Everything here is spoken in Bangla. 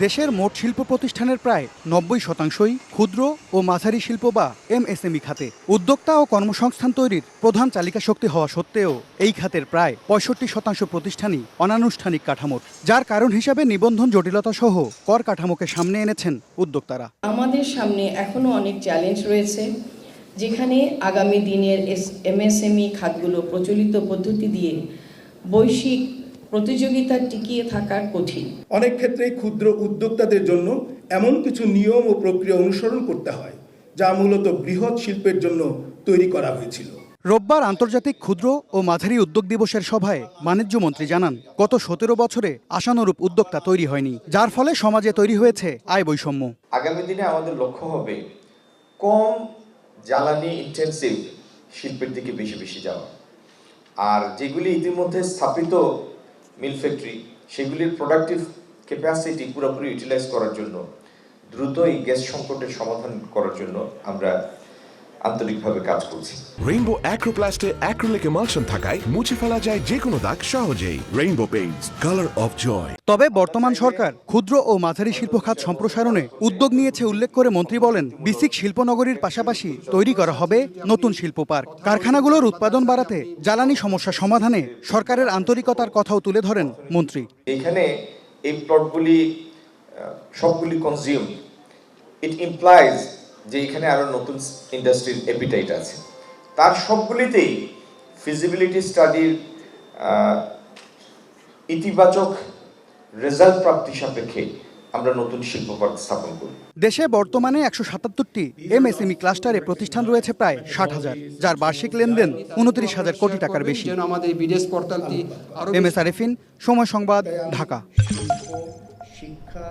দেশের মোট শিল্প প্রতিষ্ঠানের প্রায় ৯০% ক্ষুদ্র ও মাঝারি শিল্প বা এমএসএমই খাতে। উদ্যোক্তা ও কর্মসংস্থান তৈরির প্রধান চালিকা শক্তি হওয়া সত্ত্বেও এই খাতের প্রায় ৬৫% প্রতিষ্ঠানই অনানুষ্ঠানিক কাঠামোর, যার কারণ হিসাবে নিবন্ধন জটিলতা সহ কর কাঠামোকে সামনে এনেছেন উদ্যোক্তারা। আমাদের সামনে এখনো অনেক চ্যালেঞ্জ রয়েছে, যেখানে আগামী দিনের এমএসএমই খাতগুলো প্রচলিত পদ্ধতি দিয়ে বৈশ্বিক প্রতিযোগিতা টিকিয়ে থাকার কঠিন। অনেক ক্ষেত্রে ক্ষুদ্র উদ্যোক্তাদের জন্য এমন কিছু নিয়ম ও প্রক্রিয়া অনুসরণ করতে হয় যা মূলত বৃহৎ শিল্পের জন্য তৈরি করা হয়েছিল। রোববার আন্তর্জাতিক ক্ষুদ্র ও মাঝারি উদ্যোগ দিবসের সভায় বাণিজ্যমন্ত্রী জানান, গত ১৭ বছরে আশানুরূপ উদ্যোক্তা তৈরি হয়নি, যার ফলে সমাজে তৈরি হয়েছে আয় বৈষম্য। আগামী দিনে আমাদের লক্ষ্য হবে কম জ্বালানি ইন্টেন্সিভ শিল্পের দিকে বেশি বেশি যাওয়া, আর যেগুলি ইতিমধ্যে স্থাপিত মিল ফ্যাক্টরি সেগুলির প্রোডাক্টিভ ক্যাপাসিটি পুরোপুরি ইউটিলাইজ করার জন্য, দ্রুত এই গ্যাস সংকটের সমাধান করার জন্য আমরা আন্তরিকভাবে কাজ করছি। রেইনবো অ্যাক্রোপ্লাস্টে অ্যাক্রিলিক এমালশন থাকায় মুছে ফেলা যায় যে কোনো দাগ সহজেই। Rainbow paints, colour of joy. তবে বর্তমান সরকার ক্ষুদ্র ও মাঝারি শিল্প খাত সম্প্রসারণে উদ্যোগ নিয়েছে উল্লেখ করে মন্ত্রী বলেন, বিসিক শিল্পনগরীর পাশাপাশি তৈরি করা হবে নতুন শিল্প পার্ক। কারখানাগুলোর উৎপাদন বাড়াতে জ্বালানি সমস্যা সমাধানে সরকারের আন্তরিকতার কথাও তুলে ধরেন মন্ত্রী। এখানে এই প্লটগুলি সবগুলি কনজিউম, ইট ইমপ্লাইজ যে এখানে আরো নতুন ইন্ডাস্ট্রির অ্যাপিটাইট আছে। তার সবগুলিতেই ফিজিবিলিটি স্টাডির ইতিবাচক রেজাল্ট প্রাপ্তি সাপেক্ষে আমরা নতুন শিল্প পার্ক স্থাপন করি। দেশে বর্তমানে ১৭৭টি এমএসএমই ক্লাস্টারে প্রতিষ্ঠান রয়েছে প্রায় ৬০,০০০, যার বার্ষিক লেনদেন ২৯,০০০ কোটি টাকার বেশি। এম এস আরেফিন, সময় সংবাদ, ঢাকা। শিক্ষা